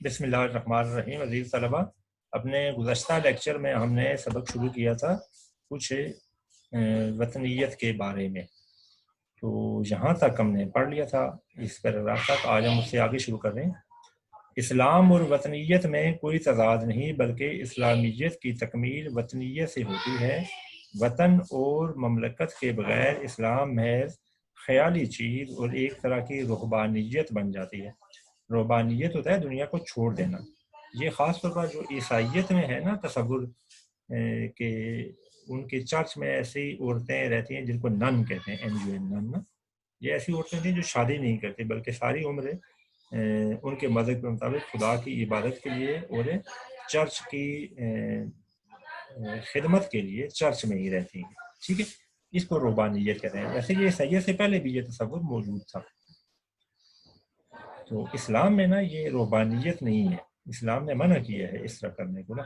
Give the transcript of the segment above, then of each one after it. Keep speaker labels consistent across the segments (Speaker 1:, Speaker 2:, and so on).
Speaker 1: بسم اللہ الرحمن الرحیم۔ عزیز طلبہ، اپنے گزشتہ لیکچر میں ہم نے سبق شروع کیا تھا کچھ وطنیت کے بارے میں، تو یہاں تک ہم نے پڑھ لیا تھا اس پیراگراف تک۔ آج ہم اس سے آگے شروع کر رہے ہیں۔ اسلام اور وطنیت میں کوئی تضاد نہیں، بلکہ اسلامیت کی تکمیل وطنیت سے ہوتی ہے۔ وطن اور مملکت کے بغیر اسلام محض خیالی چیز اور ایک طرح کی رہبانیت بن جاتی ہے۔ رہبانیت ہوتا ہے دنیا کو چھوڑ دینا۔ یہ خاص طور پر جو عیسائیت میں ہے نا تصور کہ ان کے چرچ میں ایسی عورتیں رہتی ہیں جن کو نن کہتے ہیں، نن نا، یہ ایسی عورتیں تھیں جو شادی نہیں کرتی بلکہ ساری عمر ان کے مذہب کے مطابق خدا کی عبادت کے لیے اور چرچ کی خدمت کے لیے چرچ میں ہی رہتی ہیں۔ ٹھیک ہے، اس کو رہبانیت کہتے ہیں۔ ویسے یہ عیسائیت سے پہلے بھی یہ تصور موجود تھا۔ تو اسلام میں نا یہ رہبانیت نہیں ہے، اسلام نے منع کیا ہے اس طرح کرنے کو نا۔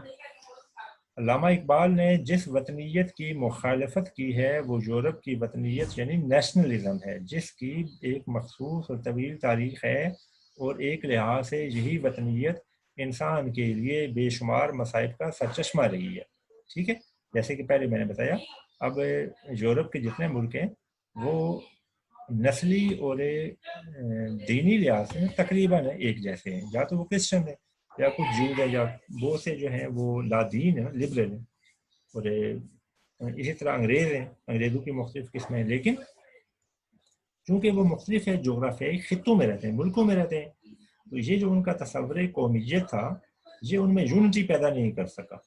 Speaker 1: علامہ اقبال نے جس وطنیت کی مخالفت کی ہے وہ یورپ کی وطنیت یعنی نیشنلزم ہے، جس کی ایک مخصوص اور طویل تاریخ ہے، اور ایک لحاظ سے یہی وطنیت انسان کے لیے بے شمار مصائب کا سرچشمہ رہی ہے۔ ٹھیک ہے، جیسے کہ پہلے میں نے بتایا، اب یورپ کے جتنے ملک ہیں وہ نسلی اور دینی لحاظ سے تقریباً ایک جیسے ہیں، یا تو وہ کرسچن ہیں یا کچھ جیو ہے، یا بہت سے جو ہیں وہ لادین ہیں، لبرل ہیں، اور اسی طرح انگریز ہیں، انگریزوں کی مختلف قسمیں ہیں، لیکن چونکہ وہ مختلف جغرافیائی خطوں میں رہتے ہیں، ملکوں میں رہتے ہیں، تو یہ جو ان کا تصور قومیت تھا یہ ان میں یونٹی پیدا نہیں کر سکا۔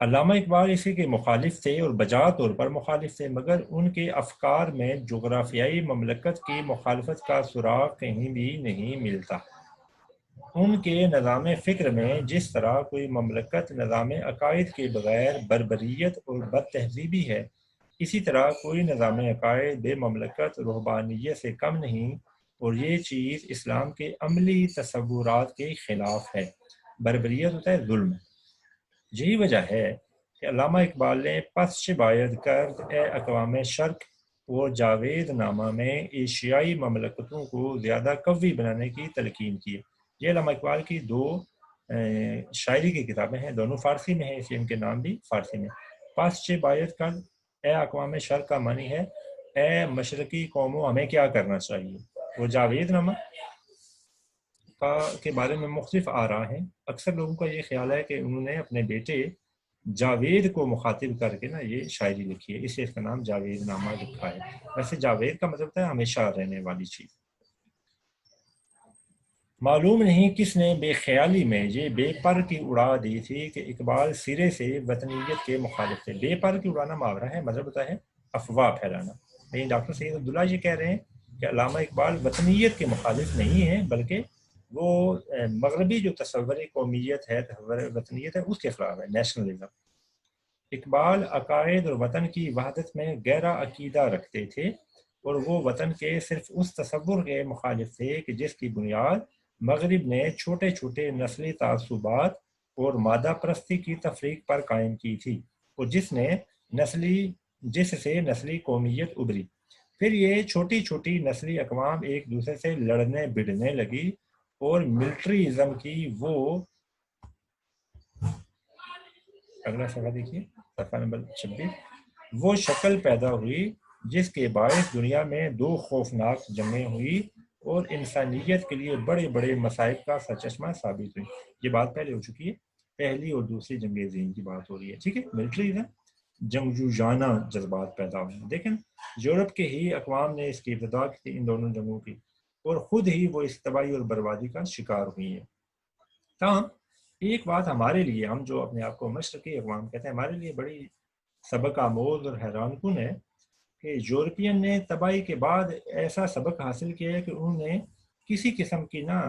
Speaker 1: علامہ اقبال اسی کے مخالف تھے اور بجا طور پر مخالف تھے، مگر ان کے افکار میں جغرافیائی مملکت کی مخالفت کا سراغ کہیں بھی نہیں ملتا۔ ان کے نظام فکر میں جس طرح کوئی مملکت نظام عقائد کے بغیر بربریت اور بد تہذیبی ہے، اسی طرح کوئی نظام عقائد بے مملکت رہبانیت سے کم نہیں، اور یہ چیز اسلام کے عملی تصورات کے خلاف ہے۔ بربریت ہوتا ہے ظلم۔ یہی وجہ ہے کہ علامہ اقبال نے پس باید کرد اے اقوام شرق اور جاوید نامہ میں ایشیائی مملکتوں کو زیادہ قوی بنانے کی تلقین کی۔ یہ علامہ اقبال کی دو شاعری کی کتابیں ہیں، دونوں فارسی میں ہیں، اس لیے ان کے نام بھی فارسی میں۔ پس باید کرد اے اقوام شرق کا معنی ہے اے مشرقی قوموں ہمیں کیا کرنا چاہیے، اور جاوید نامہ کے بارے میں مختلف آراء ہیں۔ اکثر لوگوں کا یہ خیال ہے کہ انہوں نے اپنے بیٹے جاوید کو مخاطب کر کے نا یہ شاعری لکھی ہے، اس لیے اس کا نام جاوید نامہ لکھا ہے۔ ویسے جاوید کا مطلب ہے ہمیشہ رہنے والی چیز۔ معلوم نہیں کس نے بے خیالی میں یہ بے پر کی اڑا دی تھی کہ اقبال سرے سے وطنیت کے مخالف تھے۔ بے پر کی اڑانا محاورہ ہے، مطلب ہوتا ہے افواہ پھیلانا۔ لیکن ڈاکٹر سید عبداللہ یہ کہہ رہے ہیں کہ علامہ اقبال وطنیت کے مخالف نہیں ہیں، بلکہ وہ مغربی جو تصور قومیت ہے، تصور وطنیت ہے، اس کے خلاف ہے، نیشنلزم۔ اقبال عقائد اور وطن کی وحدت میں گہرا عقیدہ رکھتے تھے، اور وہ وطن کے صرف اس تصور کے مخالف تھے کہ جس کی بنیاد مغرب نے چھوٹے چھوٹے نسلی تعصبات اور مادہ پرستی کی تفریق پر قائم کی تھی، اور جس سے نسلی قومیت ابھری۔ پھر یہ چھوٹی چھوٹی نسلی اقوام ایک دوسرے سے لڑنے بڑھنے لگی، اور ملٹریزم کی وہ اگلا صفحہ دیکھیے، صفحہ نمبر 26، وہ شکل پیدا ہوئی جس کے باعث دنیا میں دو خوفناک جنگیں ہوئی اور انسانیت کے لیے بڑے بڑے مصائب کا سرچشمہ ثابت ہوئی۔ یہ بات پہلے ہو چکی ہے، پہلی اور دوسری جنگ عظیم کی بات ہو رہی ہے۔ ٹھیک ہے، ملٹریزم، جنگجویانہ جذبات پیدا ہوئے۔ دیکھیں یورپ کے ہی اقوام نے اس کی ابتدا کی تھی، ان دونوں جنگوں کی، اور خود ہی وہ اس تباہی اور بربادی کا شکار ہوئی ہیں۔ تاہم ایک بات ہمارے لیے، ہم جو اپنے آپ کو مشرقی اقوام کہتے ہیں، ہمارے لیے بڑی سبق آموز اور حیران کن ہے کہ یورپین نے تباہی کے بعد ایسا سبق حاصل کیا ہے کہ انہوں نے کسی قسم کی نا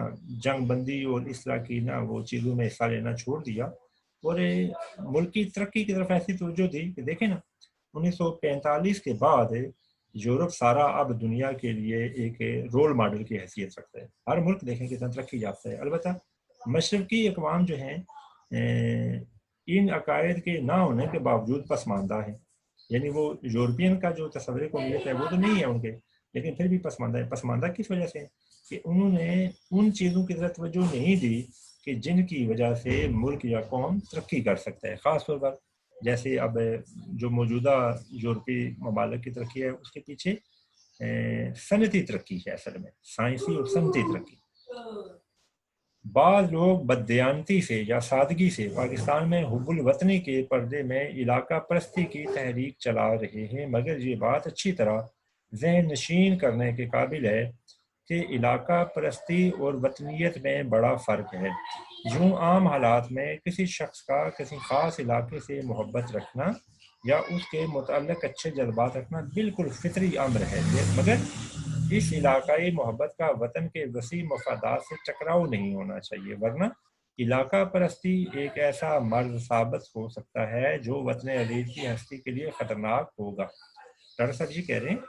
Speaker 1: جنگ بندی اور اس طرح کی نا وہ چیزوں میں حصہ لینا چھوڑ دیا، اور ملک کی ترقی کی طرف ایسی توجہ دی کہ دیکھیں نا 1945 کے بعد یورپ سارا اب دنیا کے لیے ایک رول ماڈل کی حیثیت رکھتا ہے۔ ہر ملک دیکھیں کتنا ترقی یافتہ ہے۔ البتہ مشرقی اقوام جو ہیں ان عقائد کے نہ ہونے کے باوجود پسماندہ ہیں، یعنی وہ یورپین کا جو تصور قومیت ہے وہ تو نہیں ہے ان کے، لیکن پھر بھی پسماندہ ہے۔ پسماندہ کس وجہ سے ہے؟ کہ انہوں نے ان چیزوں کی طرف توجہ نہیں دی کہ جن کی وجہ سے ملک یا قوم ترقی کر سکتا ہے. خاص طور پر جیسے اب جو موجودہ یورپی ممالک کی ترقی ہے اس کے پیچھے صنعتی ترقی ہے، اصل میں سائنسی اور صنعتی ترقی. بعض لوگ بددیانتی سے یا سادگی سے پاکستان میں حب الوطنی کے پردے میں علاقہ پرستی کی تحریک چلا رہے ہیں، مگر یہ بات اچھی طرح ذہن نشین کرنے کے قابل ہے کہ علاقہ پرستی اور وطنیت میں بڑا فرق ہے. یوں عام حالات میں کسی شخص کا کسی خاص علاقے سے محبت رکھنا یا اس کے متعلق اچھے جذبات رکھنا بالکل فطری امر ہے، مگر اس علاقائی محبت کا وطن کے وسیع مفادات سے ٹکراؤ نہیں ہونا چاہیے، ورنہ علاقہ پرستی ایک ایسا مرض ثابت ہو سکتا ہے جو وطن عزیز کی ہستی کے لیے خطرناک ہوگا. ڈاکٹر صاحب جی کہہ رہے ہیں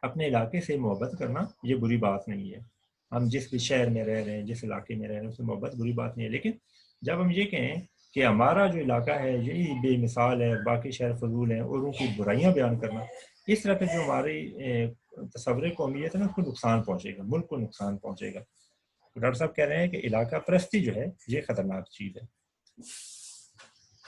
Speaker 1: اپنے علاقے سے محبت کرنا یہ بری بات نہیں ہے. ہم جس بھی شہر میں رہ رہے ہیں، جس علاقے میں رہ رہے ہیں، اس سے محبت بری بات نہیں ہے. لیکن جب ہم یہ کہیں کہ ہمارا جو علاقہ ہے یہی بے مثال ہے، باقی شہر فضول ہیں، اور ان کی برائیاں بیان کرنا، اس طرح کا جو ہماری تصور قومیت ہے نا، اس کو نقصان پہنچے گا، ملک کو نقصان پہنچے گا. تو ڈاکٹر صاحب کہہ رہے ہیں کہ علاقہ پرستی جو ہے یہ خطرناک چیز ہے.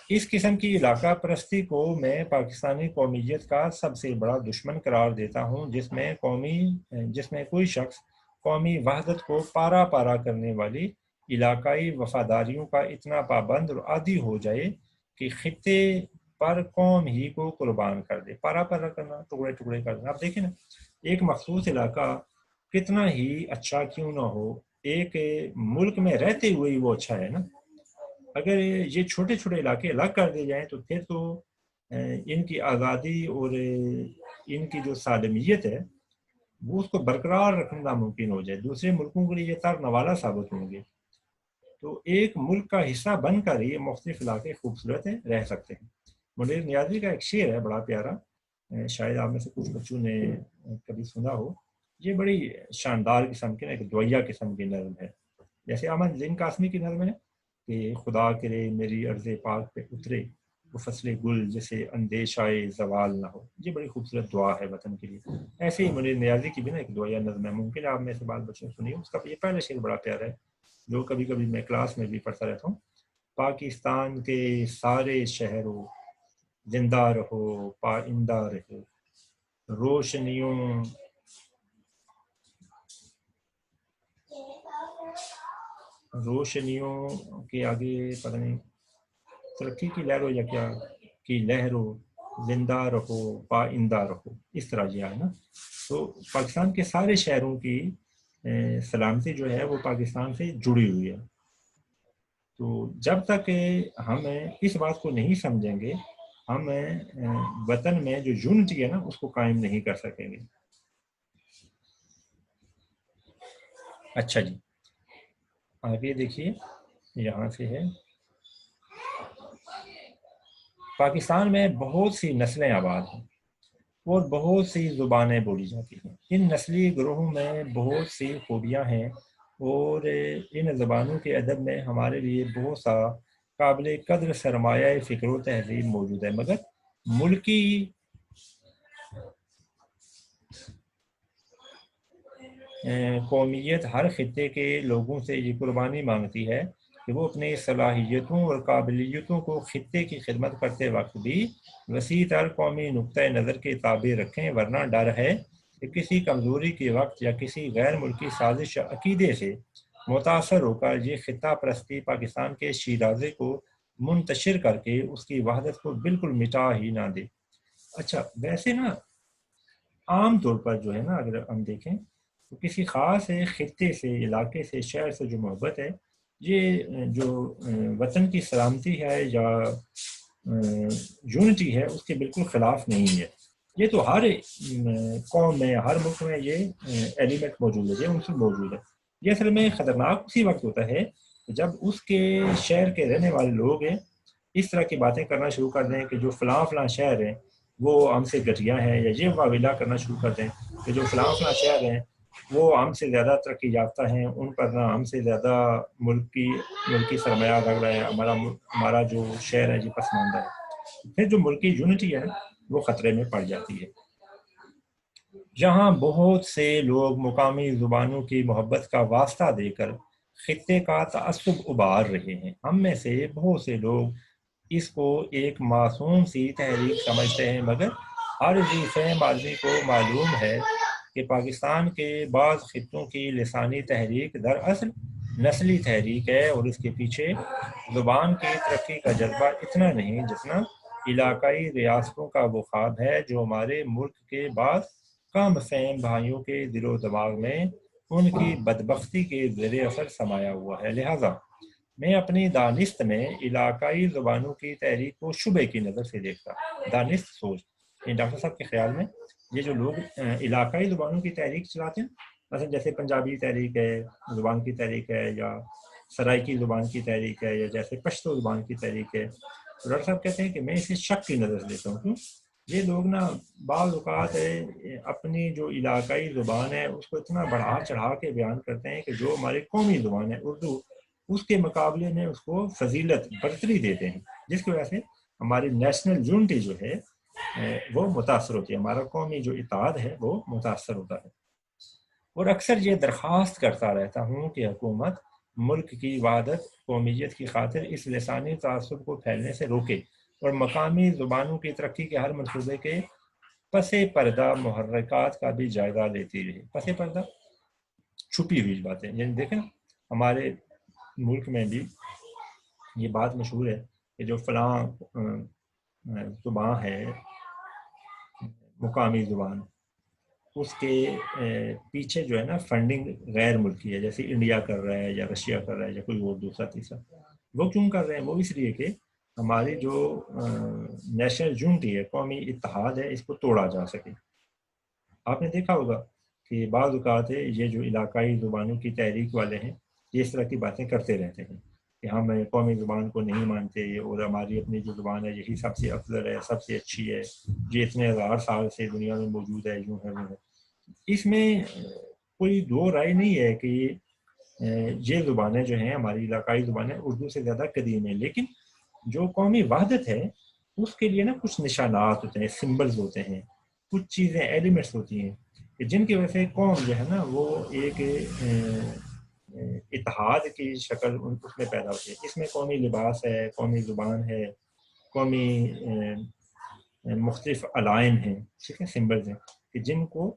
Speaker 1: اس قسم کی علاقہ پرستی کو میں پاکستانی قومیت کا سب سے بڑا دشمن قرار دیتا ہوں، جس میں کوئی شخص قومی وحدت کو پارا پارا کرنے والی علاقائی وفاداریوں کا اتنا پابند اور عادی ہو جائے کہ خطے پر قوم ہی کو قربان کر دے. پارا پارا کرنا، ٹکڑے ٹکڑے کرنا. آپ دیکھیں نا، ایک مخصوص علاقہ کتنا ہی اچھا کیوں نہ ہو، ایک ملک میں رہتے ہوئے وہ اچھا ہے نا. اگر یہ چھوٹے چھوٹے علاقے الگ کر دیے جائیں تو پھر تو ان کی آزادی اور ان کی جو سالمیت ہے وہ اس کو برقرار رکھنا ناممکن ہو جائے. دوسرے ملکوں کے لیے یہ تار نوالا ثابت ہوں گے. تو ایک ملک کا حصہ بن کر یہ مختلف علاقے خوبصورت رہ سکتے ہیں. منیر نیازی کا ایک شعر ہے بڑا پیارا، شاید آپ میں سے کچھ بچوں نے کبھی سنا ہو. یہ بڑی شاندار قسم کی ایک دعائیہ قسم کی نظم ہے. جیسے احمد زین قاسمی کی نظم ہے کہ خدا کرے میری عرض پاک پہ اترے وہ فصل گل جسے اندیشائے زوال نہ ہو. یہ بڑی خوبصورت دعا ہے وطن کے لیے. ایسے ہی منیر نیازی کی بھی نا ایک دعائیہ نظم ہے، ممکن آپ میں سے بال بچوں نے سنی ہو. اس کا یہ پہلا شعر بڑا پیارا ہے جو کبھی کبھی میں کلاس میں بھی پڑھتا رہتا ہوں. پاکستان کے سارے شہروں زندہ رہو پائندہ رہو، روشنیوں کے آگے پتہ نہیں ترقی کی لہر ہو یا کیا کی لہر ہو، زندہ رہو پائندہ رہو، اس طرح یہ ہے نا. تو پاکستان کے سارے شہروں کی سلامتی جو ہے وہ پاکستان سے جڑی ہوئی ہے. تو جب تک ہم اس بات کو نہیں سمجھیں گے ہم وطن میں جو یونٹی ہے نا اس کو قائم نہیں کر سکیں گے. اچھا جی آگے دیکھیے، یہاں سے ہے پاکستان میں بہت سی نسلیں آباد ہیں اور بہت سی زبانیں بولی جاتی ہیں. ان نسلی گروہوں میں بہت سی خوبیاں ہیں اور ان زبانوں کے ادب میں ہمارے لیے بہت سا قابل قدر سرمایہ فکر و تہذیب موجود ہے، مگر ملکی قومیت ہر خطے کے لوگوں سے یہ قربانی مانگتی ہے کہ وہ اپنی صلاحیتوں اور قابلیتوں کو خطے کی خدمت کرتے وقت بھی وسیع تر قومی نقطۂ نظر کے تابع رکھیں، ورنہ ڈر ہے کہ کسی کمزوری کے وقت یا کسی غیر ملکی سازش یا عقیدے سے متاثر ہو کر یہ خطہ پرستی پاکستان کے شیرازے کو منتشر کر کے اس کی وحدت کو بالکل مٹا ہی نہ دے. اچھا ویسے نا عام طور پر جو ہے نا اگر ہم دیکھیں تو کسی خاص خطے سے، علاقے سے، شہر سے جو محبت ہے یہ جو وطن کی سلامتی ہے یا یونٹی ہے اس کے بالکل خلاف نہیں ہے. یہ تو ہر قوم میں، ہر ملک میں یہ ایلیمنٹ موجود ہے، یہ عنصر موجود ہے. یہ اصل میں خطرناک اسی وقت ہوتا ہے جب اس کے شہر کے رہنے والے لوگ ہیں اس طرح کی باتیں کرنا شروع کر دیں کہ جو فلاں فلاں شہر ہیں وہ ہم سے گھٹیا ہیں، یا یہ واویلا کرنا شروع کر دیں کہ جو فلاں فلاں شہر ہیں وہ ہم سے زیادہ ترقی یافتہ ہیں، ان پر نہ ہم سے زیادہ ملکی سرمایہ لگ رہا ہے، ہمارا جو شہر ہے یہ پسماندہ ہے. پھر جو ملکی یونٹی ہے وہ خطرے میں پڑ جاتی ہے. جہاں بہت سے لوگ مقامی زبانوں کی محبت کا واسطہ دے کر خطے کا تعصب ابھار رہے ہیں، ہم میں سے بہت سے لوگ اس کو ایک معصوم سی تحریک سمجھتے ہیں، مگر ہر ذی فہم آدمی کو معلوم ہے کہ پاکستان کے بعض خطوں کی لسانی تحریک دراصل نسلی تحریک ہے، اور اس کے پیچھے زبان کی ترقی کا جذبہ اتنا نہیں جتنا علاقائی ریاستوں کا وہ خواب ہے جو ہمارے ملک کے بعض کم فہم بھائیوں کے دل و دماغ میں ان کی بدبختی کے زیر اثر سمایا ہوا ہے۔ لہٰذا میں اپنی دانست میں علاقائی زبانوں کی تحریک کو شبے کی نظر سے دیکھتا ہوں۔ دانست سوچ، ڈاکٹر صاحب کے خیال میں یہ جو لوگ علاقائی زبانوں کی تحریک چلاتے ہیں، مثلا جیسے پنجابی تحریک ہے، زبان کی تحریک ہے، یا سرائکی زبان کی تحریک ہے، یا جیسے پشتو زبان کی تحریک ہے، تو ڈاکٹر صاحب کہتے ہیں کہ میں اسے شک کی نظر سے دیتا ہوں۔ کیوں؟ یہ لوگ نا بعض اوقات اپنی جو علاقائی زبان ہے اس کو اتنا بڑھا چڑھا کے بیان کرتے ہیں کہ جو ہماری قومی زبان ہے اردو، اس کے مقابلے میں اس کو فضیلت برتری دیتے ہیں، جس کی وجہ سے ہماری نیشنل یونٹی جو ہے وہ متاثر ہوتی ہے، ہمارا قومی جو اتحاد ہے وہ متاثر ہوتا ہے۔ اور اکثر یہ درخواست کرتا رہتا ہوں کہ حکومت ملک کی وحدت قومیت کی خاطر اس لسانی تعصب کو پھیلنے سے روکے اور مقامی زبانوں کی ترقی کے ہر منصوبے کے پس پردہ محرکات کا بھی جائزہ لیتی رہے۔ پس پردہ چھپی ہوئی باتیں، یعنی دیکھیں ہمارے ملک میں بھی یہ بات مشہور ہے کہ جو فلاں زبان ہے مقامی زبان، اس کے پیچھے جو ہے نا فنڈنگ غیر ملکی ہے، جیسے انڈیا کر رہا ہے یا رشیا کر رہا ہے یا کوئی اور دوسرا تیسرا۔ وہ کیوں کر رہے ہیں؟ وہ اس لیے کہ ہماری جو نیشنل یونٹی ہے، قومی اتحاد ہے، اس کو توڑا جا سکے۔ آپ نے دیکھا ہوگا کہ بعض اوقات یہ جو علاقائی زبانوں کی تحریک والے ہیں یہ اس طرح کی باتیں کرتے رہتے ہیں کہ ہم قومی زبان کو نہیں مانتے اور ہماری اپنی جو زبان ہے یہی سب سے افضل ہے، سب سے اچھی ہے، یہ اتنے ہزار سال سے دنیا میں موجود ہے، یوں ہے وہ ہے۔ اس میں کوئی دو رائے نہیں ہے کہ یہ زبانیں جو ہیں ہماری علاقائی زبانیں اردو سے زیادہ قدیم ہیں، لیکن جو قومی وحدت ہے اس کے لیے نا کچھ نشانات ہوتے ہیں، سمبلز ہوتے ہیں، کچھ چیزیں ایلیمنٹس ہوتی ہیں کہ جن کی وجہ سے قوم جو ہے نا وہ ایک اتحاد کی شکل اس میں پیدا ہوتی ہے۔ اس میں قومی لباس ہے، قومی زبان ہے، قومی مختلف علائم ہیں، ٹھیک ہے، سمبلز ہیں کہ جن کو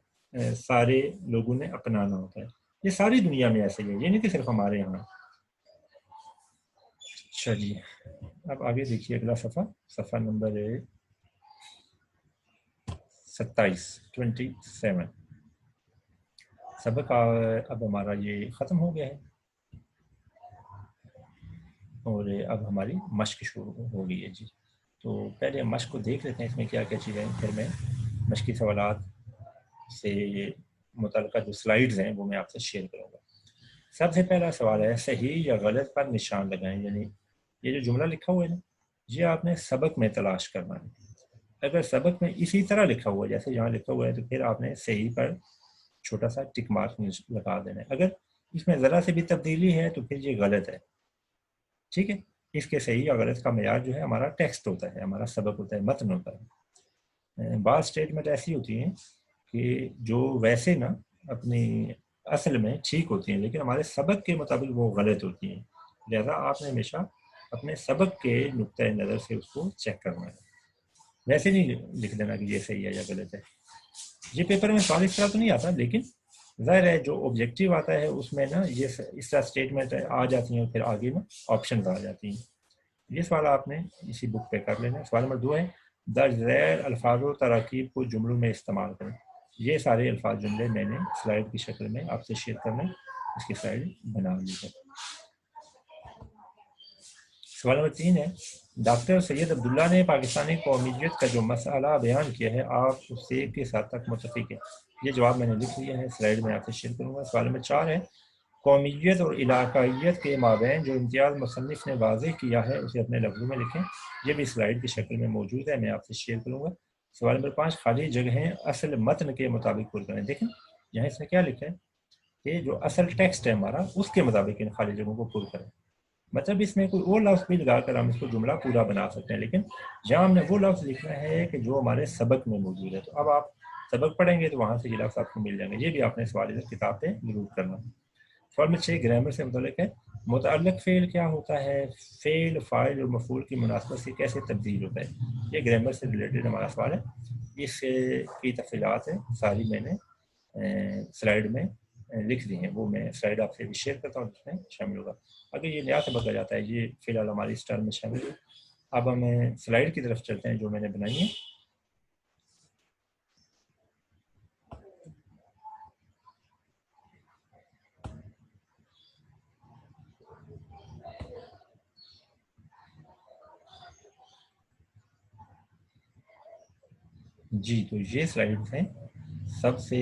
Speaker 1: سارے لوگوں نے اپنانا ہوتا ہے۔ یہ ساری دنیا میں ایسے ہی ہے، یہ نہیں کہ صرف ہمارے یہاں۔ چلیے اب آگے دیکھیے اگلا صفحہ نمبر 27 سبق اب ہمارا یہ ختم ہو گیا ہے اور اب ہماری مشق شروع ہو گئی ہے جی۔ تو پہلے مشق کو دیکھ لیتے ہیں اس میں کیا کیا چیزیں ہیں، پھر میں مشقی سوالات سے متعلقہ جو سلائیڈز ہیں وہ میں آپ سے شیئر کروں گا۔ سب سے پہلا سوال ہے صحیح یا غلط پر نشان لگائیں، یعنی یہ جو جملہ لکھا ہوا ہے نا یہ آپ نے سبق میں تلاش کرنا ہے۔ اگر سبق میں اسی طرح لکھا ہوا ہے جیسے یہاں لکھا ہوا ہے تو پھر آپ نے صحیح پر چھوٹا سا ٹک مارک لگا دینا ہے۔ اگر اس میں ذرا سے بھی تبدیلی ہے تو پھر یہ غلط ہے، ٹھیک ہے۔ اس کے صحیح یا غلط کا معیار جو ہے ہمارا ٹیکسٹ ہوتا ہے، ہمارا سبق ہوتا ہے، متن ہوتا ہے۔ بعض اسٹیٹمنٹ ایسی ہوتی ہیں کہ جو ویسے نا اپنی اصل میں ٹھیک ہوتی ہیں لیکن ہمارے سبق کے مطابق وہ غلط ہوتی ہیں، لہذا آپ نے ہمیشہ اپنے سبق کے نقطۂ نظر سے اس کو چیک کرنا ہے، ویسے نہیں لکھ دینا کہ یہ صحیح ہے یا غلط ہے۔ یہ پیپر میں سوال اس طرح تو نہیں آتا لیکن ظاہر ہے جو آبجیکٹیو آتا ہے اس میں نا یہ اس طرح اسٹیٹمنٹ آ جاتی ہیں، پھر آگے نا آپشنز آ جاتی ہیں۔ یہ سوال آپ نے اسی بک پہ کر لینا ہے۔ سوال نمبر 2 ہے درج ذیل الفاظ و تراکیب کو جملوں میں استعمال کریں۔ یہ سارے الفاظ جملے میں نے سلائیڈ کی شکل میں آپ سے شیئر کرنا ہے، اس کی سلائیڈ بنا لی ہے۔ سوال نمبر 3 ہے ڈاکٹر سید عبداللہ نے پاکستانی قومیت کا جو مسئلہ بیان کیا ہے آپ اس سے کس حد تک متفق ہیں؟ یہ جواب میں نے لکھ لیا ہے، سلائیڈ میں آپ سے شیئر کروں گا۔ سوال نمبر 4 ہے قومیت اور علاقائیت کے مابین جو امتیاز مصنف نے واضح کیا ہے اسے اپنے لفظوں میں لکھیں، یہ بھی سلائیڈ کی شکل میں موجود ہے، میں آپ سے شیئر کروں گا۔ سوال نمبر 5 خالی جگہیں اصل متن کے مطابق پر کریں۔ دیکھیں یہاں اس نے کیا لکھا ہے کہ جو اصل ٹیکسٹ ہے ہمارا اس کے مطابق ان خالی جگہوں کو پر کریں، مطلب اس میں کوئی اور لفظ بھی لگا کر ہم اس کو جملہ پورا بنا سکتے ہیں لیکن جہاں ہم نے وہ لفظ لکھنا ہے کہ جو ہمارے سبق میں موجود ہے۔ تو اب آپ سبق پڑھیں گے تو وہاں سے یہ لفظ آپ کو مل جائیں گے. یہ بھی آپ نے سوال کتاب پہ ضرور کرنا. سوال نمبر 6 گرامر سے متعلق ہے. متعلق فعل کیا ہوتا ہے؟ فعل فاعل اور مفعول کی مناسبت سے کیسے تبدیل ہوتا ہے؟ یہ گرامر سے ریلیٹڈ ہمارا سوال ہے. اس کی تفصیلات ہیں ساری میں نے سلائیڈ میں لکھ دی ہیں. وہ میں سلائیڈ آپ سے بھی شیئر کرتا ہوں جس میں شامل ہوگا. اگر یہ نیا سبق آ جاتا ہے یہ فی الحال ہماری اس ٹرم میں شامل ہے. اب ہم سلائیڈ کی طرف چلتے ہیں جو میں نے بنائی ہیں. جی تو یہ سلائیڈ ہیں. سب سے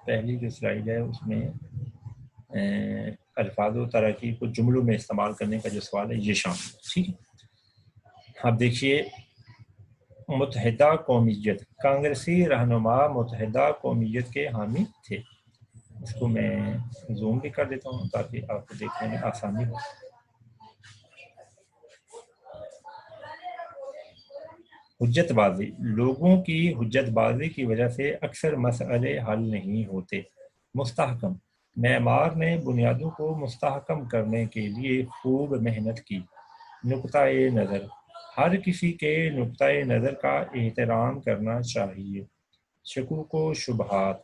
Speaker 1: پہلی جو سلائیڈ ہے اس میں الفاظ و تراکیب کو جملوں میں استعمال کرنے کا جو سوال ہے یہ شامل ہے. ٹھیک ہے. اب دیکھیے متحدہ قومیت. کانگریسی رہنما متحدہ قومیت کے حامی تھے. اس کو میں زوم بھی کر دیتا ہوں تاکہ آپ کو دیکھنے میں آسانی ہو. حجت بازی. لوگوں کی حجت بازی کی وجہ سے اکثر مسئلے حل نہیں ہوتے. مستحکم. معمار نے بنیادوں کو مستحکم کرنے کے لیے خوب محنت کی. نقطۂ نظر. ہر کسی کے نقطۂ نظر کا احترام کرنا چاہیے. شکوک و شبہات.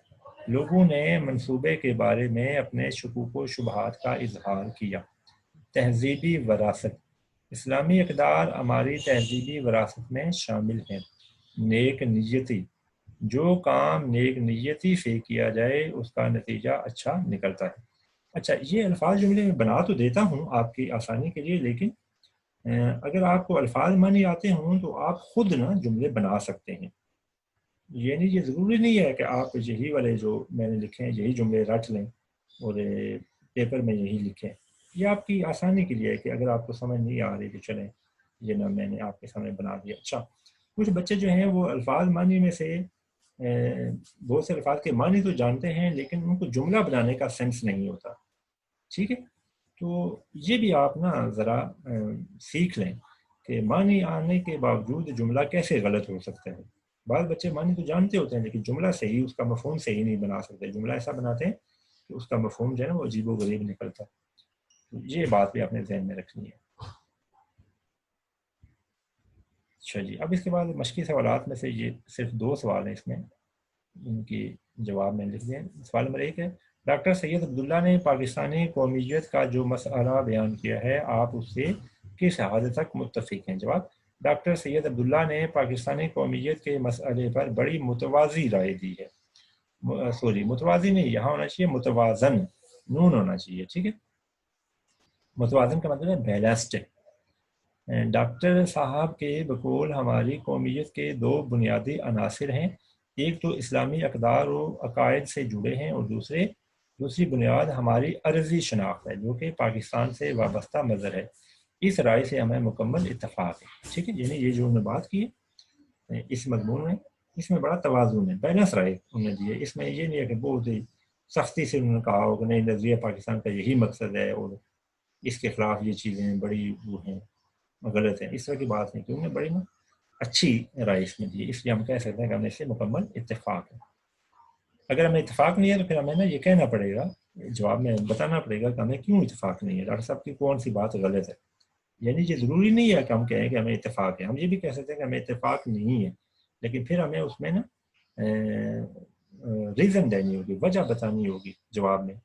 Speaker 1: لوگوں نے منصوبے کے بارے میں اپنے شکوک و شبہات کا اظہار کیا. تہذیبی وراثت. اسلامی اقدار ہماری تہذیبی وراثت میں شامل ہیں. نیک نیتی. جو کام نیک نیتی سے کیا جائے اس کا نتیجہ اچھا نکلتا ہے. اچھا یہ الفاظ جملے میں بنا تو دیتا ہوں آپ کی آسانی کے لیے, لیکن اگر آپ کو الفاظ معنی آتے ہوں تو آپ خود نا جملے بنا سکتے ہیں. یعنی یہ ضروری نہیں ہے کہ آپ یہی والے جو میں نے لکھے ہیں یہی جملے رٹ لیں اور پیپر میں یہی لکھیں. یہ آپ کی آسانی کے لیے ہے کہ اگر آپ کو سمجھ نہیں آ رہی تو چلیں یہ نا میں نے آپ کے سامنے بنا دیا. اچھا کچھ بچے جو ہیں وہ الفاظ معنی میں سے بہت سے الفاظ کے معنی تو جانتے ہیں لیکن ان کو جملہ بنانے کا سینس نہیں ہوتا. ٹھیک ہے. تو یہ بھی آپ نا ذرا سیکھ لیں کہ معنی آنے کے باوجود جملہ کیسے غلط ہو سکتا ہے. بعض بچے معنی تو جانتے ہوتے ہیں لیکن جملہ صحیح اس کا مفہوم صحیح نہیں بنا سکتے. جملہ ایسا بناتے ہیں کہ اس کا مفہوم جو ہے نا وہ عجیب و غریب نکلتا ہے. تو یہ بات بھی اپنے ذہن میں رکھنی ہے. اچھا جی اب اس کے بعد مشقی سوالات میں سے یہ صرف 2 سوال ہیں اس میں, ان کی جواب میں لکھ دیں. سوال نمبر 1 ہے ڈاکٹر سید عبداللہ نے پاکستانی قومیت کا جو مسئلہ بیان کیا ہے آپ اس سے کس حد تک متفق ہیں؟ جواب ڈاکٹر سید عبداللہ نے پاکستانی قومیت کے مسئلے پر بڑی متوازی رائے دی ہے. سوری متوازی نہیں, یہاں ہونا چاہیے متوازن, نون ہونا چاہیے. ٹھیک ہے. متوازن کا مطلب ہے بیلنسڈ. ڈاکٹر صاحب کے بقول ہماری قومیت کے 2 بنیادی عناصر ہیں. ایک تو اسلامی اقدار و عقائد سے جڑے ہیں اور دوسری بنیاد ہماری عرضی شناخت ہے جو کہ پاکستان سے وابستہ مظہر ہے. اس رائے سے ہمیں مکمل اتفاق ہے. ٹھیک ہے. یعنی یہ جو انہوں نے بات کی ہے اس مضمون میں اس میں بڑا توازن ہے, بیلنس رائے انہوں نے دی ہے. اس میں یہ نہیں ہے کہ بہت ہی سختی سے انہوں نے کہا ہو کہ نہیں نظریہ پاکستان کا یہی مقصد ہے اور اس کے خلاف یہ چیزیں بڑی وہ ہیں غلط ہیں. اس طرح کی بات نہیں کہ انہوں نے بڑی نا اچھی رائے اس میں دی ہے. اس لیے ہم کہہ سکتے ہیں کہ ہمیں اس سے مکمل اتفاق ہے. اگر ہمیں اتفاق نہیں ہے تو پھر ہمیں نا یہ کہنا پڑے گا, جواب میں بتانا پڑے گا کہ ہمیں کیوں اتفاق نہیں ہے, ڈاکٹر صاحب کی کون سی بات غلط ہے. یعنی یہ ضروری نہیں ہے کہ ہم کہیں کہ ہمیں اتفاق ہے. ہم یہ بھی کہہ سکتے ہیں کہ ہمیں اتفاق نہیں ہے لیکن پھر ہمیں اس میں نا ریزن دینی ہوگی, وجہ بتانی ہوگی جواب میں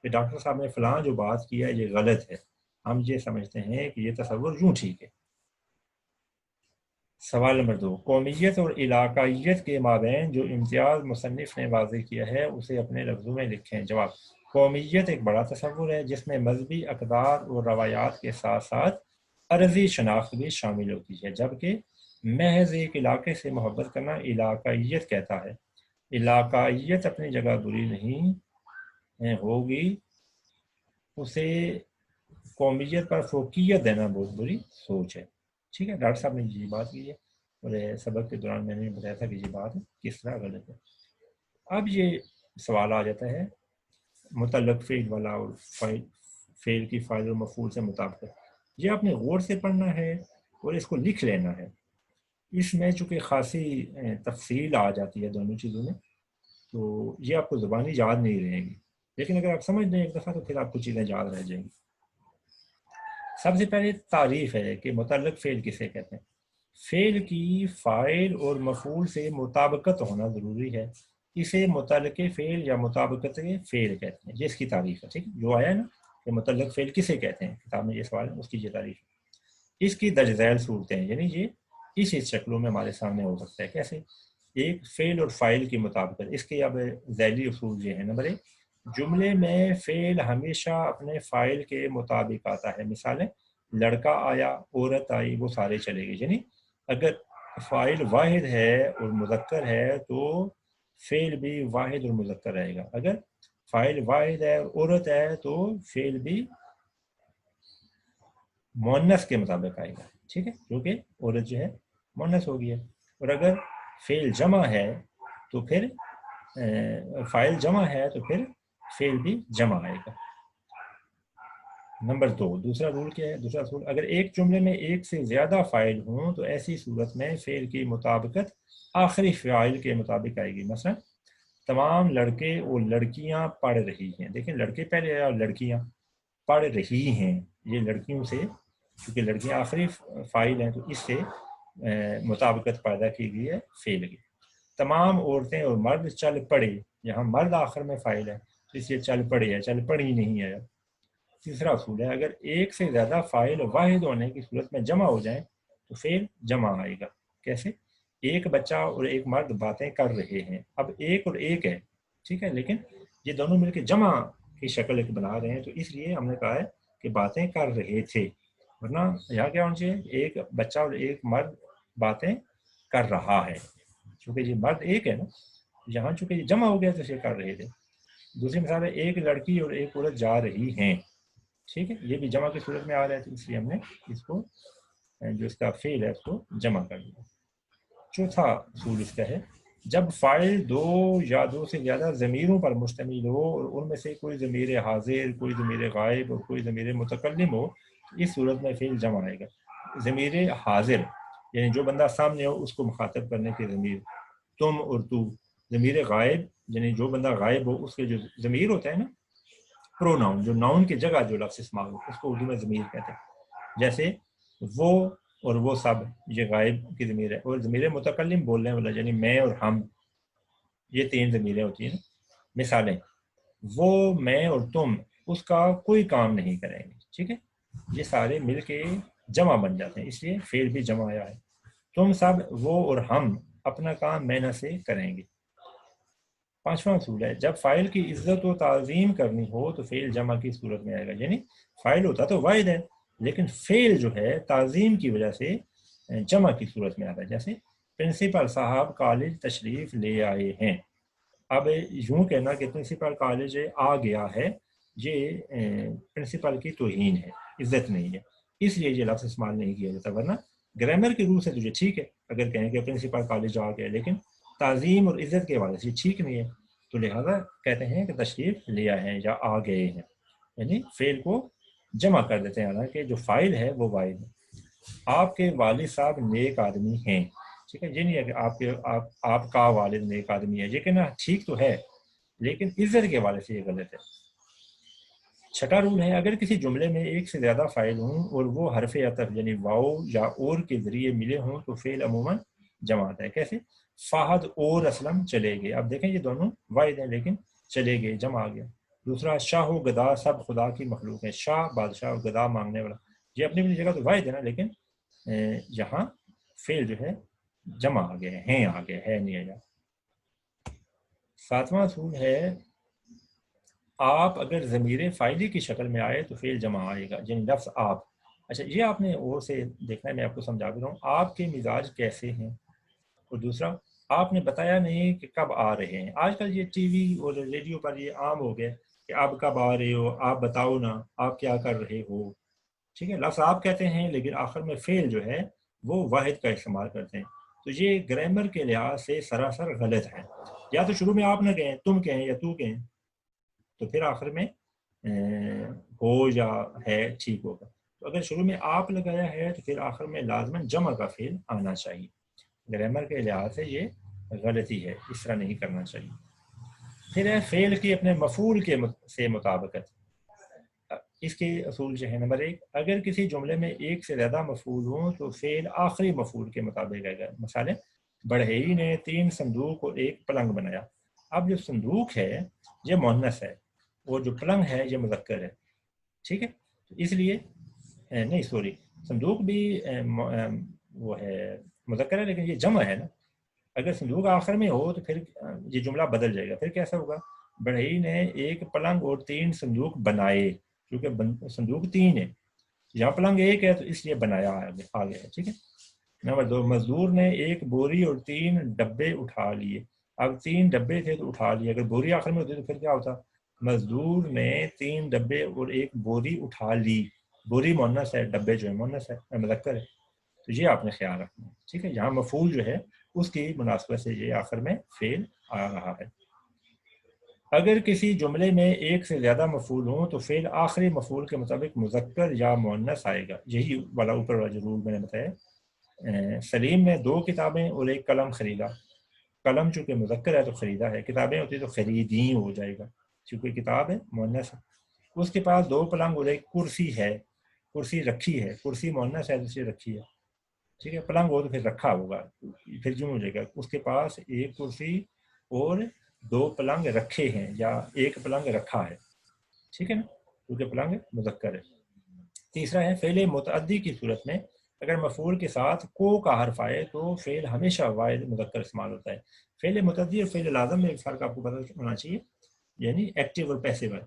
Speaker 1: کہ ڈاکٹر صاحب نے فلاں جو بات کی ہے یہ غلط ہے, ہم یہ سمجھتے ہیں کہ یہ تصور یوں ٹھیک ہے. سوال نمبر 2 قومیت اور علاقائیت کے مابین جو امتیاز مصنف نے واضح کیا ہے اسے اپنے لفظوں میں لکھیں. جواب قومیت ایک بڑا تصور ہے جس میں مذہبی اقدار اور روایات کے ساتھ ساتھ عرضی شناخت بھی شامل ہوتی ہے, جبکہ محض ایک علاقے سے محبت کرنا علاقائیت کہتا ہے. علاقائیت اپنی جگہ بری نہیں ہوگی, اسے قومیت پر فوقیت دینا بہت بری سوچ ہے. ٹھیک ہے. ڈاکٹر صاحب نے یہ بات کی ہے اور سبق کے دوران میں نے بتایا تھا کہ یہ بات کس طرح غلط ہے. اب یہ سوال آ جاتا ہے متعلق فعل والا اور فعل کی فاعل و مفعول سے مطابقت. یہ آپ نے غور سے پڑھنا ہے اور اس کو لکھ لینا ہے. اس میں چونکہ خاصی تفصیل آ جاتی ہے دونوں چیزوں میں، تو یہ آپ کو زبانی یاد نہیں رہے گی، لیکن اگر آپ سمجھ لیں ایک دفعہ تو پھر آپ کو چیزیں یاد رہ جائیں گی۔ سب سے پہلے تعریف ہے کہ متعلق فعل کسے کہتے ہیں۔ فعل کی فاعل اور مفعول سے مطابقت ہونا ضروری ہے، اسے متعلق فعل یا مطابقت فعل کہتے ہیں۔ یہ اس کی تعریف ہے، ٹھیک ہے، جو آیا ہے نا کہ متعلق فعل کسے کہتے ہیں، کتاب میں یہ سوال ہے، اس کی یہ تعریف ہے۔ اس کی درج ذیل صورتیں ہیں، یعنی یہ اس شکلوں میں ہمارے سامنے ہو سکتا ہے۔ کیسے؟ ایک فعل اور فاعل کی مطابقت، اس کے اب ذیلی اصول یہ ہے۔ نمبر ایک، جملے میں فعل ہمیشہ اپنے فاعل کے مطابق آتا ہے۔ مثالیں، لڑکا آیا، عورت آئی، وہ سارے چلے گئے۔ یعنی اگر فاعل واحد ہے اور مذکر ہے تو فعل بھی واحد اور مذکر رہے گا، اگر فاعل واحد ہے اور عورت ہے تو فعل بھی مؤنث کے مطابق آئے گا، ٹھیک ہے، جو کہ عورت جو ہے مؤنث ہو گئی ہے۔ اور اگر فعل جمع ہے تو پھر فاعل جمع ہے تو پھر فعل بھی جمع آئے گا۔ نمبر دو، دوسرا رول کیا ہے؟ دوسرا رول، اگر ایک جملے میں ایک سے زیادہ فاعل ہوں تو ایسی صورت میں فعل کی مطابقت آخری فاعل کے مطابق آئے گی۔ مثلا تمام لڑکے اور لڑکیاں پڑھ رہی ہیں، دیکھیں لڑکے پہلے آیا اور لڑکیاں پڑھ رہی ہیں، یہ لڑکیوں سے، کیونکہ لڑکیاں آخری فاعل ہیں تو اس سے مطابقت پیدا کی گئی ہے فعل کی۔ تمام عورتیں اور مرد چل پڑے، یہاں مرد آخر میں فاعل ہے تو اس لیے چل پڑے ہے، چل پڑی نہیں ہے۔ تیسرا اصول ہے، اگر ایک سے زیادہ فاعل واحد ہونے کی صورت میں جمع ہو جائیں تو فعل جمع آئے گا۔ کیسے؟ ایک بچہ اور ایک مرد باتیں کر رہے ہیں، اب ایک اور ایک ہے، ٹھیک ہے، لیکن یہ دونوں مل کے جمع کی شکل ایک بنا رہے ہیں، تو اس لیے ہم نے کہا ہے کہ باتیں کر رہے تھے، ورنہ یہاں کیا ہونا چاہیے؟ ایک بچہ اور ایک مرد باتیں کر رہا ہے، چونکہ یہ مرد ایک ہے نا، یہاں چونکہ یہ جمع ہو گیا تو یہ کر رہے تھے۔ دوسری مثال ہے، ایک لڑکی اور ایک عورت جا رہی ہیں، ٹھیک ہے، یہ بھی جمع کی صورت میں آ رہا ہے تو اس لیے ہم نے اس کو جو اس کا فعل ہے اس کو جمع کر دیا۔ چوتھا اصول اس کا ہے، جب فاعل دو یا دو سے زیادہ ضمیروں پر مشتمل ہو اور ان میں سے کوئی ضمیر حاضر، کوئی ضمیر غائب اور کوئی ضمیر متکلم ہو تو اس صورت میں فعل جمع آئے گا۔ ضمیر حاضر یعنی جو بندہ سامنے ہو اس کو مخاطب کرنے کے ضمیر، تم اور تو۔ ضمیر غائب یعنی جو بندہ غائب ہو اس کے جو ضمیر ہوتا ہے نا، پروناؤن، جو ناؤن کی جگہ جو لفظ استعمال ہو اس کو اردو میں ضمیر کہتے ہیں، جیسے وہ اور وہ سب، یہ غائب کی ضمیر ہے۔ اور ضمیر متکلم بولنے والا یعنی میں اور ہم، یہ تین ضمیریں ہوتی ہیں۔ مثالیں، وہ، میں اور تم اس کا کوئی کام نہیں کریں گے، ٹھیک ہے، یہ سارے مل کے جمع بن جاتے ہیں، اس لیے فعل بھی جمع آیا ہے۔ تم سب، وہ اور ہم اپنا کام محنت سے کریں گے۔ پانچواں اصول ہے، جب فاعل کی عزت و تعظیم کرنی ہو تو فعل جمع کی صورت میں آئے گا، یعنی فاعل ہوتا تو واحد ہے لیکن فعل جو ہے تعظیم کی وجہ سے جمع کی صورت میں آتا ہے۔ جیسے پرنسپل صاحب کالج تشریف لے آئے ہیں، اب یوں کہنا کہ پرنسپل کالج آ گیا ہے، یہ پرنسپل کی توہین ہے، عزت نہیں ہے، اس لیے یہ لفظ استعمال نہیں کیا جاتا۔ ورنہ گرامر کی روح سے تو یہ ٹھیک ہے اگر کہیں کہ پرنسپل کالج آ گیا، لیکن تعظیم اور عزت کے حوالے سے ٹھیک نہیں ہے، تو لہذا کہتے ہیں کہ تشریف لے آئے ہیں یا آ گئے ہیں، یعنی فعل کو جمع کر دیتے ہیں، حالانکہ جو فاعل ہے وہ واحد ہے۔ آپ کے والد صاحب نیک آدمی ہیں، ٹھیک ہے، یہ نہیں ہے کہ آپ کا والد نیک آدمی ہے، یہ کہنا ٹھیک تو ہے لیکن عزت کے حوالے سے یہ غلط ہے۔ چھٹا رول ہے، اگر کسی جملے میں ایک سے زیادہ فاعل ہوں اور وہ حرف عطف یعنی واو یا اور کے ذریعے ملے ہوں تو فعل عموماً جمع آتا ہے۔ کیسے؟ فہد اور اسلم چلے گئے، اب دیکھیں یہ دونوں واحد ہیں لیکن چلے گئے جمع آ گیا۔ دوسرا، شاہ و گدا سب خدا کی مخلوق ہے، شاہ بادشاہ اور گدا مانگنے والا، یہ اپنی اپنی جگہ تو واحد ہے نا، لیکن یہاں فعل جو ہے جمع آ گیا ہے، آ گیا ہے نہیں آیا۔ ساتواں اصول ہے، آپ اگر ضمیر فاعلی کی شکل میں آئے تو فعل جمع آئے گا، یعنی لفظ آپ۔ اچھا، یہ آپ نے اور سے دیکھنا ہے، میں آپ کو سمجھا بھی رہا ہوں، آپ کے مزاج کیسے ہیں، اور دوسرا آپ نے بتایا نہیں کہ کب آ رہے ہیں۔ آج کل یہ ٹی وی اور ریڈیو پر یہ عام ہو گیا کہ آپ کب آ رہے ہو، آپ بتاؤ نا، آپ کیا کر رہے ہو، ٹھیک ہے، لفظ آپ کہتے ہیں لیکن آخر میں فعل جو ہے وہ واحد کا استعمال کرتے ہیں، تو یہ گرامر کے لحاظ سے سراسر غلط ہے۔ یا تو شروع میں آپ نہ کہیں، تم کہیں یا تو کہیں، تو پھر آخر میں ہو یا ہے ٹھیک ہوگا۔ تو اگر شروع میں آپ لگایا ہے تو پھر آخر میں لازماً جمع کا فعل آنا چاہیے۔ گرامر کے لحاظ سے یہ غلطی ہے، اس طرح نہیں کرنا چاہیے۔ پھر ہے فعل کی اپنے مفعول کے سے مطابقت۔ اس کے اصول جو ہے، نمبر 1، اگر کسی جملے میں ایک سے زیادہ مفعول ہوں تو فعل آخری مفعول کے مطابق آئے گا۔ مثالیں، بڑھئی نے 3 صندوق اور 1 پلنگ بنایا۔ اب جو صندوق ہے یہ مؤنث ہے اور جو پلنگ ہے یہ مذکر ہے، ٹھیک ہے؟ اس لیے نہیں سوری، صندوق بھی وہ ہے مذکر ہے، لیکن یہ جمع ہے نا۔ اگر صندوق آخر میں ہو تو پھر یہ جملہ بدل جائے گا، پھر کیسا ہوگا؟ بڑھئی نے 1 پلنگ اور 3 صندوق بنائے، کیونکہ صندوق 3 ہے، یہاں پلنگ 1 ہے تو اس لیے بنایا آ گیا ہے، ٹھیک ہے؟ نمبر 2، مزدور نے 1 بوری اور 3 ڈبے اٹھا لیے۔ اب 3 ڈبے تھے تو اٹھا لیے، اگر بوری آخر میں ہوتی تو پھر کیا ہوتا؟ مزدور نے 3 ڈبے اور 1 بوری اٹھا لی۔ بوری مؤنث ہے، ڈبے جو ہے مؤنث ہے، مذکر ہے، تو یہ آپ نے خیال رکھنا ہے، ٹھیک ہے؟ یہاں مفعول جو ہے اس کی مناسبت سے یہ آخر میں فعل آ رہا ہے۔ اگر کسی جملے میں ایک سے زیادہ مفعول ہوں تو فعل آخری مفعول کے مطابق مذکر یا مؤنث آئے گا۔ یہی والا اوپر والا جو رول میں نے بتایا۔ سلیم نے 2 کتابیں اور 1 قلم خریدا۔ قلم چونکہ مذکر ہے تو خریدا ہے، کتابیں ہوتی تو خریدیں ہو جائے گا، چونکہ کتاب ہے مؤنث ہے۔ اس کے پاس 2 پلنگ اور 1 کرسی ہے، کرسی رکھی ہے، کرسی مؤنث ہے تو اسے رکھی ہے، ٹھیک ہے؟ پلنگ ہو تو پھر رکھا ہوگا، پھر جو ہو جائے گا اس کے پاس 1 کرسی اور 2 پلنگ رکھے ہیں، یا 1 پلنگ رکھا ہے، ٹھیک ہے نا؟ کیونکہ پلنگ مذکر ہے۔ تیسرا ہے فعل متعدی کی صورت میں اگر مفعول کے ساتھ کو کا حرف آئے تو فعل ہمیشہ واحد مذکر استعمال ہوتا ہے۔ فعل متعدی اور فعل لازم میں فرق آپ کو پتہ ہونا چاہیے، یعنی ایکٹیو اور پیسو ہے۔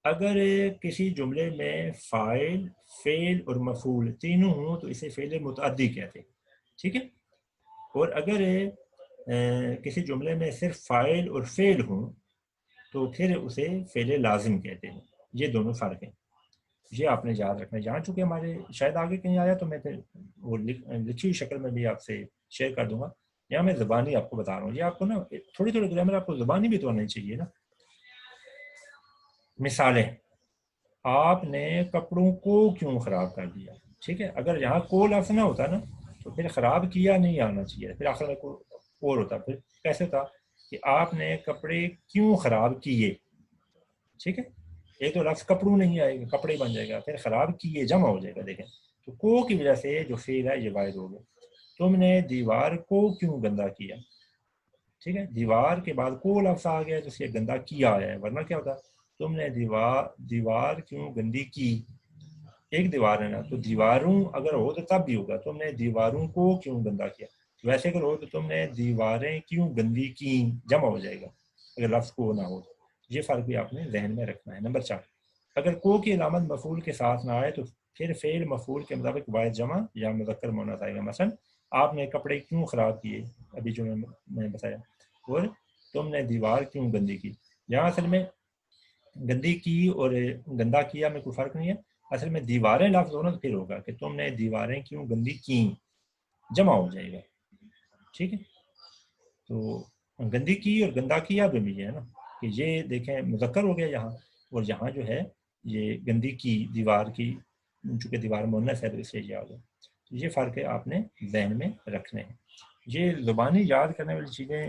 Speaker 1: اگر کسی جملے میں فاعل، فعل اور مفعول تینوں ہوں تو اسے فعل متعدی کہتے ہیں، ٹھیک ہے؟ اور اگر کسی جملے میں صرف فاعل اور فعل ہوں تو پھر اسے فعل لازم کہتے ہیں۔ یہ دونوں فرق ہیں، یہ آپ نے یاد رکھنا ہے۔ یہاں چونکہ ہمارے شاید آگے کہیں آیا تو میں پھر وہ لکھی ہوئی شکل میں بھی آپ سے شیئر کر دوں گا، یہاں میں زبانی آپ کو بتا رہا ہوں۔ یہ آپ کو نا تھوڑی تھوڑی گرامر آپ کو زبانی بھی تو آنا چاہیے نا۔ مثالیں، آپ نے کپڑوں کو کیوں خراب کر دیا، ٹھیک ہے؟ اگر یہاں کو لفظ نہ ہوتا نا تو پھر خراب کیا نہیں آنا چاہیے، پھر آخر میں اور ہوتا، پھر کیسے تھا کہ آپ نے کپڑے کیوں خراب کیے، ٹھیک ہے؟ ایک تو لفظ کپڑوں نہیں آئے گا، کپڑے بن جائے گا، پھر خراب کیے جمع ہو جائے گا۔ دیکھیں تو کو کی وجہ سے جو فعل ہے یہ واحد ہو گیا۔ تم نے دیوار کو کیوں گندا کیا، ٹھیک ہے؟ دیوار کے بعد کو لفظ آ گیا تو اسے گندا کیا آیا ہے، ورنہ کیا ہوتا؟ تم نے دیوار کیوں گندی کی، ایک دیوار ہے نا، تو دیواروں اگر ہو تو تب بھی ہوگا تم نے دیواروں کو کیوں گندا کیا۔ ویسے اگر ہو تو تم نے دیواریں کیوں گندی کی، جمع ہو جائے گا اگر لفظ کو نہ ہو۔ یہ فرق بھی آپ نے ذہن میں رکھنا ہے۔ نمبر 4، اگر کو کی علامت مفعول کے ساتھ نہ آئے تو پھر فعل مفعول کے مطابق واحد جمع یا مذکر مؤنث آئے گا۔ مثلا آپ نے کپڑے کیوں خراب کیے، ابھی جو میں نے بتایا، اور تم نے دیوار کیوں گندی کی۔ یہاں اصل میں گندی کی اور گندا کیا میں کوئی فرق نہیں ہے، اصل میں دیواریں لفظ ہونا تو پھر ہوگا کہ تم نے دیواریں کیوں گندی کیں، جمع ہو جائے گا، ٹھیک ہے؟ تو گندی کی اور گندا کیا بھی ہے نا، کہ یہ دیکھیں مذکر ہو گیا یہاں، اور یہاں جو ہے یہ گندی کی، دیوار کی، چونکہ دیوار مؤنث ہے تو اس لیے یہ آ گیا۔ تو یہ فرق ہے آپ نے ذہن میں رکھنے ہیں۔ یہ زبانی یاد کرنے والی چیزیں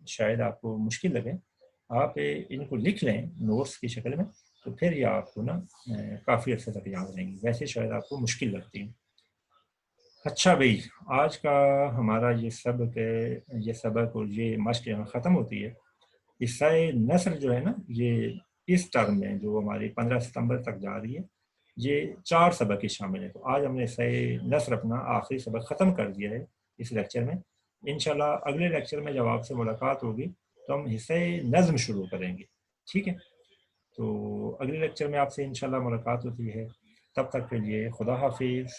Speaker 1: شاید آپ کو مشکل لگیں، آپ ان کو لکھ لیں نوٹس کی شکل میں تو پھر یہ آپ کو نا کافی عرصے تک یاد رہیں گی، ویسے شاید آپ کو مشکل لگتی ہیں۔ اچھا بھائی، آج کا ہمارا یہ سبق اور یہ مشق یہاں ختم ہوتی ہے۔ حصہ نثر جو ہے نا، یہ اس ٹرم میں جو ہماری 15 ستمبر تک جا رہی ہے، یہ 4 سبق ہی شامل ہے۔ تو آج ہم نے حصہ نثر اپنا آخری سبق ختم کر دیا ہے اس لیکچر میں۔ انشاءاللہ اگلے لیکچر میں جب آپ سے ملاقات ہوگی تو ہم حصہ نظم شروع کریں گے، ٹھیک ہے؟ تو اگلے لیکچر میں آپ سے انشاءاللہ ملاقات ہوتی ہے، تب تک کے لیے خدا حافظ۔